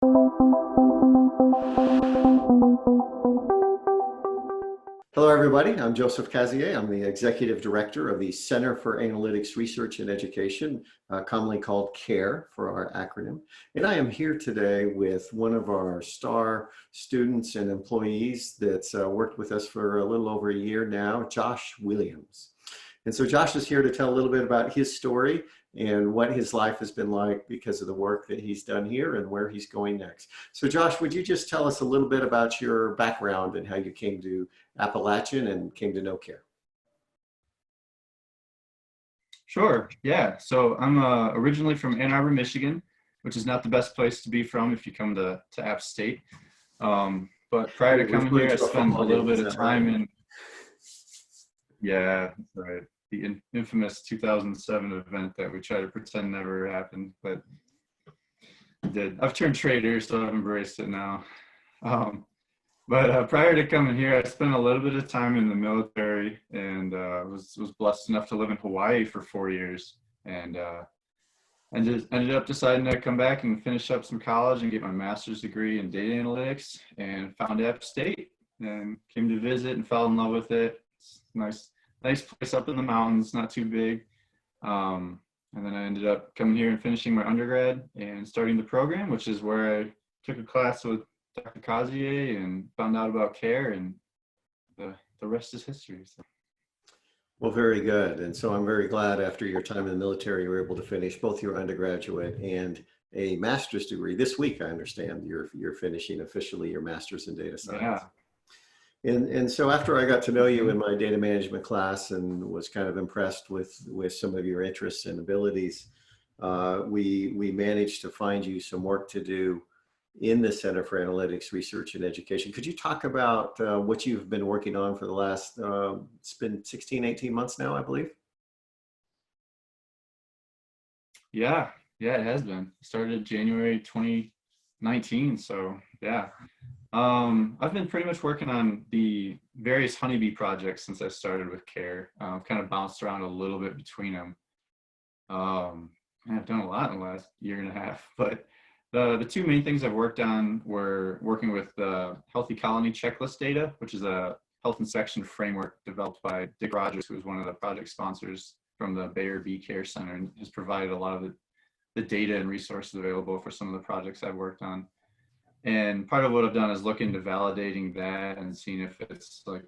Hello, everybody. I'm Joseph Cazier. I'm the Executive Director of the Center for Analytics Research and Education, commonly called CARE for our acronym. And I am here today with one of our star students and employees that's worked with us for a little over a year now, Josh Williams. And so Josh is here to tell a little bit about his story and what his life has been like because of the work that he's done here and where he's going next. So Josh, would you just tell us a little bit about your background and how you came to Appalachian and came to know CARE? Sure, yeah. So I'm originally from Ann Arbor, Michigan, which is not the best place to be from if you come to App State. But prior to coming here, I spent a little bit of time in, yeah, right, the infamous 2007 event that we try to pretend never happened, but it did. I've turned traitor, so I've embraced it now. But prior to coming here, I spent a little bit of time in the military and was blessed enough to live in Hawaii for 4 years. And ended up deciding to come back and finish up some college and get my master's degree in data analytics, and found App State and came to visit and fell in love with it. It's nice place up in the mountains, not too big. And then I ended up coming here and finishing my undergrad and starting the program, which is where I took a class with Dr. Cazier and found out about CARE, and the rest is history. So. Well, very good. And so I'm very glad after your time in the military, you were able to finish both your undergraduate and a master's degree. This week, I understand you're finishing officially your master's in data science. Yeah. And so after I got to know you in my data management class and was kind of impressed with some of your interests and abilities, we managed to find you some work to do in the Center for Analytics Research and Education. Could you talk about what you've been working on for the last, it's been 16, 18 months now, I believe? Yeah, it has been. It started January 2019, so yeah. I've been pretty much working on the various honeybee projects since I started with CARE. I've kind of bounced around a little bit between them. I've done a lot in the last year and a half, but the two main things I've worked on were working with the Healthy Colony Checklist data, which is a health inspection framework developed by Dick Rogers, who was one of the project sponsors from the Bayer Bee Care Center, and has provided a lot of the data and resources available for some of the projects I've worked on. And part of what I've done is look into validating that and seeing if it's like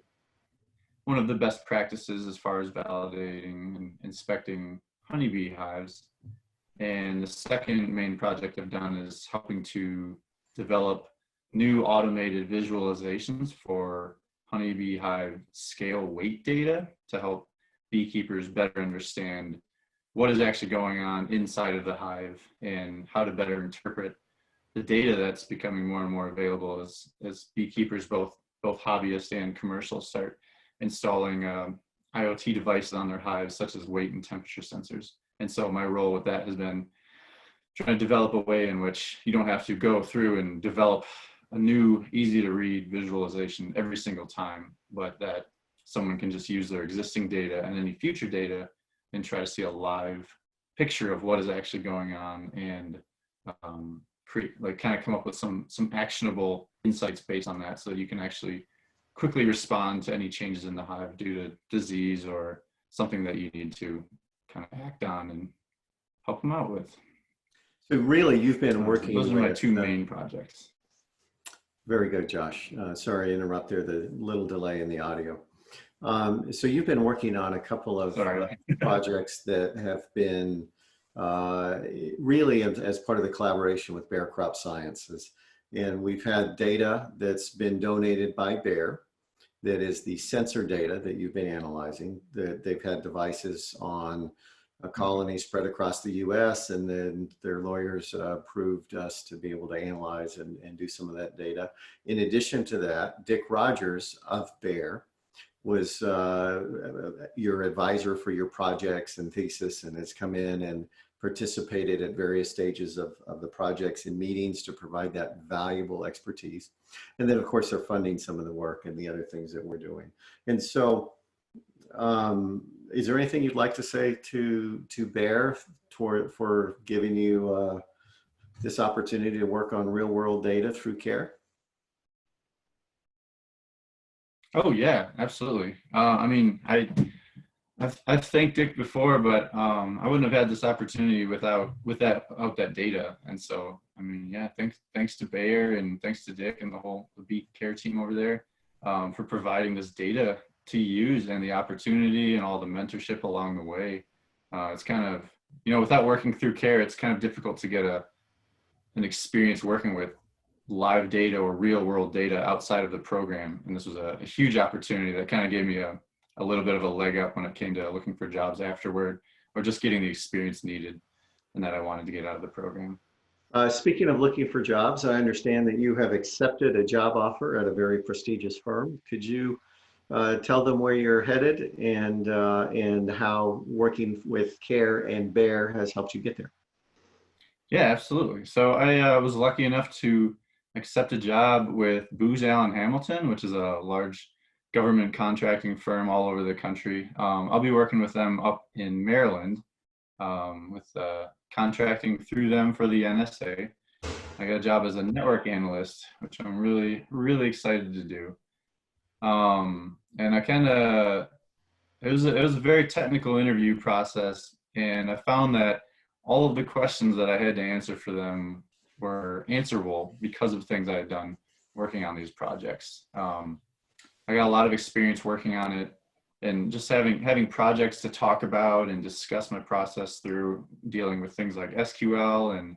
one of the best practices as far as validating and inspecting honeybee hives. And the second main project I've done is helping to develop new automated visualizations for honeybee hive scale weight data to help beekeepers better understand what is actually going on inside of the hive and how to better interpret the data that's becoming more and more available as beekeepers, both hobbyists and commercial, start installing IoT devices on their hives, such as weight and temperature sensors. And so my role with that has been trying to develop a way in which you don't have to go through and develop a new, easy to read visualization every single time, but that someone can just use their existing data and any future data and try to see a live picture of what is actually going on, and kind of come up with some actionable insights based on that, so you can actually quickly respond to any changes in the hive due to disease or something that you need to kind of act on and help them out with. So really, you've been working those are my two main projects. Very good, Josh. Sorry to interrupt there, the little delay in the audio. So you've been working on a couple of projects that have been really as part of the collaboration with Bayer Crop Sciences. And we've had data that's been donated by Bayer, that is the sensor data that you've been analyzing. They've had devices on a colony spread across the US, and then their lawyers approved us to be able to analyze and do some of that data. In addition to that, Dick Rogers of Bayer was your advisor for your projects and thesis, and has come in and participated at various stages of the projects in meetings to provide that valuable expertise. And then of course they're funding some of the work and the other things that we're doing. And so is there anything you'd like to say to Bayer for giving you this opportunity to work on real world data through CARE? Oh yeah, absolutely. I mean, I've thanked Dick before, but I wouldn't have had this opportunity without that data. And so, I mean, yeah, thanks to Bayer and thanks to Dick and the Beat Care team over there for providing this data to use and the opportunity and all the mentorship along the way. It's kind of, without working through CARE, it's kind of difficult to get an experience working with live data or real world data outside of the program. And this was a huge opportunity that kind of gave me a little bit of a leg up when it came to looking for jobs afterward, or just getting the experience needed and that I wanted to get out of the program. Speaking of looking for jobs, I understand that you have accepted a job offer at a very prestigious firm. Could you tell them where you're headed and how working with CARE and Bayer has helped you get there? Yeah, absolutely. So I was lucky enough to accept a job with Booz Allen Hamilton, which is a large government contracting firm all over the country. I'll be working with them up in Maryland with contracting through them for the NSA. I got a job as a network analyst, which I'm really, really excited to do. And it was a very technical interview process, and I found that all of the questions that I had to answer for them were answerable because of things I had done working on these projects. I got a lot of experience working on it, and just having projects to talk about and discuss my process through, dealing with things like SQL and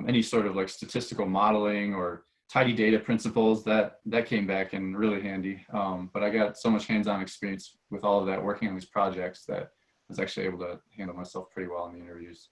any sort of like statistical modeling or tidy data principles that came back in really handy. But I got so much hands-on experience with all of that working on these projects that I was actually able to handle myself pretty well in the interviews.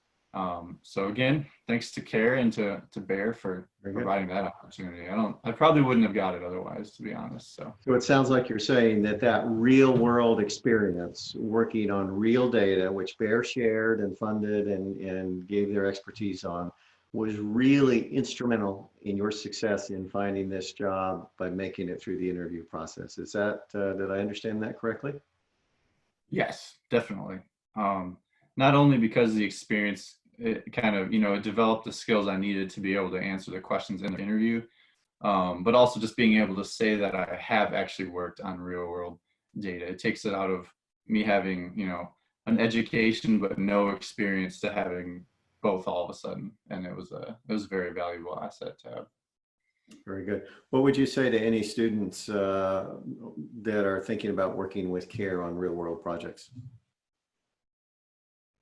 So again, thanks to CARE and to Bayer for providing that opportunity. I probably wouldn't have got it otherwise, to be honest. So it sounds like you're saying that real world experience working on real data, which Bayer shared and funded and gave their expertise on, was really instrumental in your success in finding this job by making it through the interview process. Is that, did I understand that correctly? Yes, definitely. Not only because of the experience, it kind of, it developed the skills I needed to be able to answer the questions in the interview, but also just being able to say that I have actually worked on real world data. It takes it out of me having, an education but no experience to having both all of a sudden. And it was a very valuable asset to have. Very good. What would you say to any students that are thinking about working with CARE on real world projects?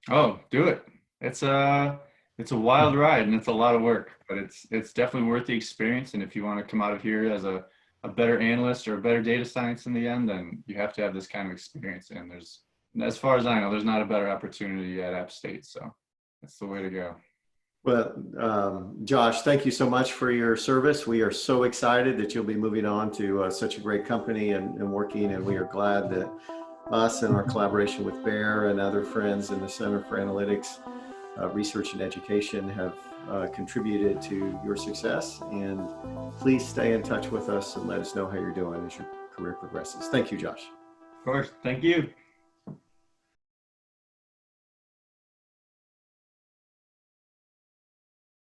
Oh, do it. It's a wild ride and it's a lot of work, but it's definitely worth the experience. And if you want to come out of here as a better analyst or a better data science in the end, then you have to have this kind of experience. And as far as I know, there's not a better opportunity at App State. So that's the way to go. Well, Josh, thank you so much for your service. We are so excited that you'll be moving on to such a great company and working, and we are glad that us and our collaboration with Bayer and other friends in the Center for Analytics, Research and Education have contributed to your success. And please stay in touch with us and let us know how you're doing as your career progresses. Thank you, Josh. Of course. Thank you.